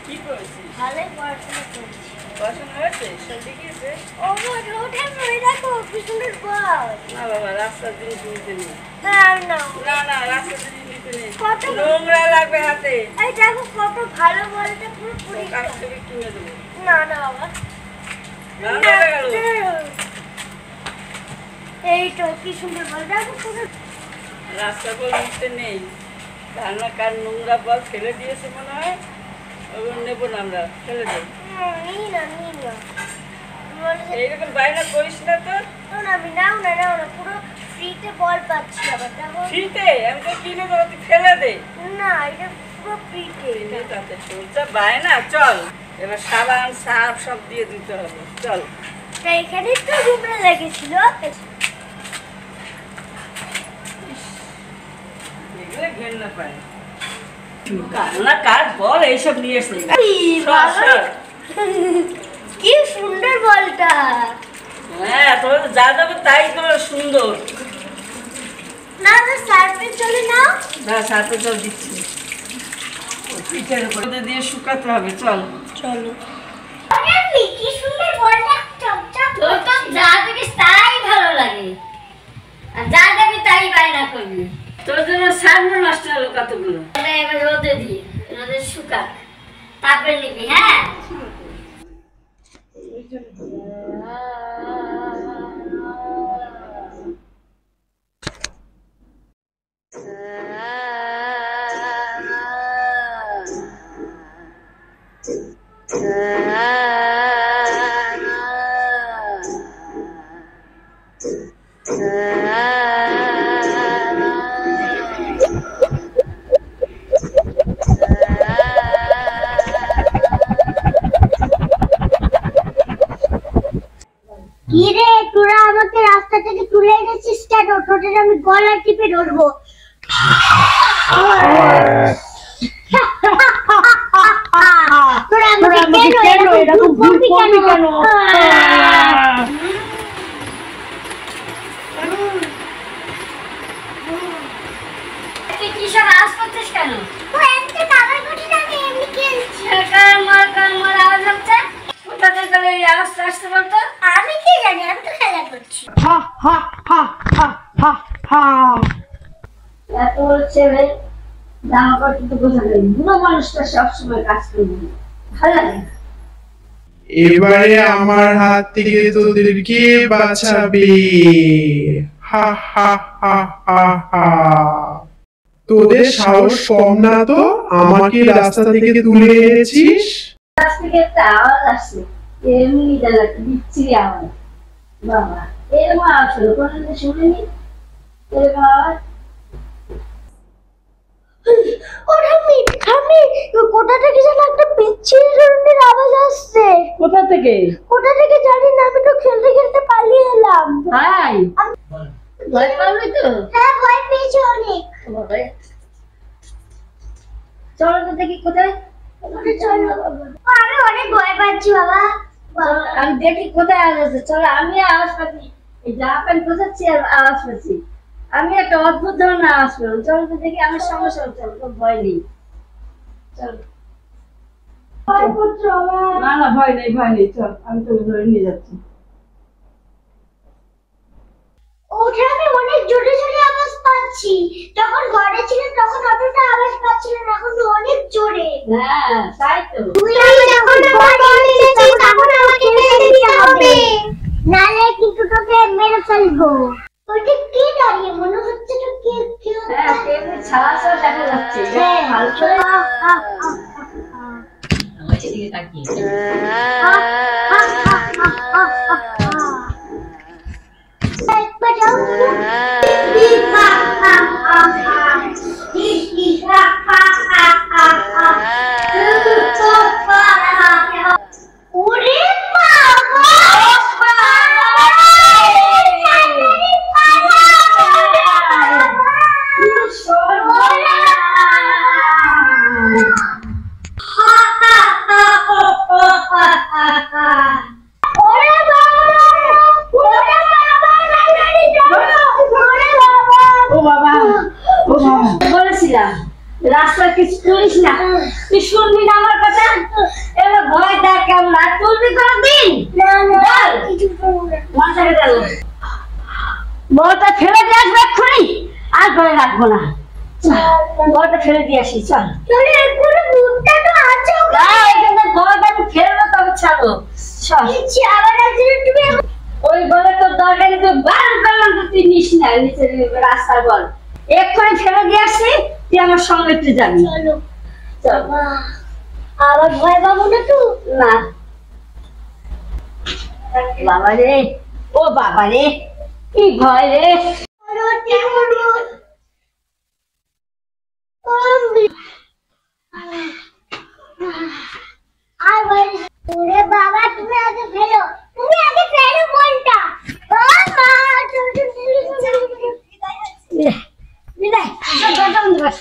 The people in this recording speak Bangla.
কি করেছিস? ভালোই পড়াশোনা করছি। পড়াশোনা হয়েছে? সব দেখিয়েছে? ও মা, রোডে পড়ে দেখো কি সুন্দর বল। না বাবা, রাস্তার জিনিস নিতে নেই। না না না না, রাস্তার জিনিস নিতে নেই। কত নোংরা লাগবে হাতে। এই দেখো কত ভালো বলটা পুরো পরিষ্কার। কাছ থেকে কিনে দেবো। না না বাবা, না না গেল। এই তো কি সুন্দর বল দেখো পুরো। রাস্তা বল নিতে নেই, কার নোংরা বল ফেলে দিয়েছে মনে হয়, ওগুলো নেবো না আমরা, ফেলে দেব। নিই না এইরকম বায়না করিস না তো। আমি নাও না পুরো ফ্রিতে বল পাচ্ছি আবার দেখো। ফ্রিতে? আমি তো কিনে দেবো, তুই ফেলে দে। না এটা পুরো ফ্রিতে। তাতে চলছে বায়না। চল এবার সাবান সার্ফ সব দিয়ে দিতে হবে, চল। এখানে তো রুমে লেগেছিল। এগুলো ঘেন্না পায় কান্না কার বল এইসব নিয়ে এসে। কি সুন্দর বলটা। হ্যাঁ, তোমার যা দেবো তাই তোমার সুন্দর। না না সার্ফে চলে নাও। না, সাথে চল দিচ্ছি। পিঠের উপরে দিয়ে শুকাতে হবে, চল। চলো। আরে কি সুন্দর বলটা, চপচপ। তোর তো যা দেখিস তাই ভালো লাগে, আর যা দেখবি তাই বায়না করবি। তোর জন্য সামনে নষ্ট হলো কতগুলো। এবার রোদে দিয়ে, রোদে শুকা, তারপরে নিবি। হ্যাঁ কিরে, তোরা আমাকে রাস্তা থেকে তুলে এনেছিস কেন? তোদের আমি গলা টিপে ধরবো। তোরা আমাকে কেন এরকম করবি কেন? তুই কি সব আওয়াজ করছিস কেন? তুই এমনি কাবার করছিস না, আমি এমনি খেলছি। কার আওয়াজ হচ্ছে? কোথা থেকে এই আওয়াজটা আসতে বলতো? আমি কি জানি, আমি তো খেলা করছি। এত ছেলে জামা কাপড় কিন্তু বোঝা যায়, বুড়ো মানুষটা সবসময় কাজ করবে, ভালো লাগে না। এবারে আমার হাত থেকে তোদের কে বাঁচাবে? হা হা হা হা হা। তোদের সাহস কম না তো, আমাকে রাস্তা থেকে তুলে এনেছিস? কাছ থেকে একটা আওয়াজ আসছে, এমনি জায়গাটা বিচ্ছিরি আওয়াজ। বাবা, এরকম আওয়াজ হলো কোনোদিন শুনিনি, এরকম আওয়াজ। কোথা থেকে যেন একটা বিচ্ছিরি ধরনের আওয়াজ আসছে। কোথা থেকে? কোথা থেকে জানি না, আমি তো খেলতে খেলতে পালিয়ে এলাম। ভাই ভয় পাবি তো? হ্যাঁ ভয় পেয়েছি অনেক। চলো তো দেখি কোথায়। চলো, আমি অনেক ভয় পাচ্ছি বাবা। আমি দেখি কোথায় আওয়াজ আছে। চলো, আমি আওয়াজ পাচ্ছি, এই জামা প্যান্ট কোথাচ্ছি আর আওয়াজ পাচ্ছি। আমি একটা অদ্ভুত ধরনের আওয়াজ পেলাম। চলো তো দেখি, আমার সঙ্গে সঙ্গে চলো, তো ভয় নেই। চলো। না না, ভয় নেই চল, আমি তোকে ধরে নিয়ে যাচ্ছি। ওটা আমি অনেক জোরে জোরে আওয়াজ পাচ্ছি। যখন ঘরে ছিলাম তখন অতটা আওয়াজ পাচ্ছিলাম না, এখন অনেক জোরে। হ্যাঁ তাই তো। তুই যখন ঘরে এনেছিস তখন আমাকে মেরে দিতে হবে, নালে কিন্তু তোকে মেরে ফেলবো। ওটা কি দাঁড়িয়ে মনে হচ্ছে তো কি হ্যাঁ, এমনি ছাড়া ছাড়া দেখা যাচ্ছে। হ্যাঁ ভালো করে এদিকে তাকিয়ে একবার যাও ওরে বাবা, আচ্ছা কিছু তুলিস না, তুই শুনবি না আমার কথা, এবার ভয় দেখ কেমন, আর তুলবি কোনদিন? বল। মাথা কেটে গেল, বলটা ফেলে দিয়ে আসবে এক্ষুনি, আর ঘরে রাখবো না, বলটা ফেলে দিয়ে আসি, চল। এখানে বলটা আমি ফেলবো তবে ছাড়বো, চল। ওই বলে তোর দরকারি তো বার করলাম তো তুই নিস না, নিচের রাস্তার বল এক্ষুনি ফেলে দিয়ে আসি, তুই আমার সঙ্গে একটু যাবি। চল। আবার ভয় পাবো না তো? না বাবা রে, ও বাবা রে, কি ভয় রে। বাবা তুমি আগে ফেলো, তুমি আগে ফেলো বলটা। বিদায়, বিদায়, চল, চল, চল, চল।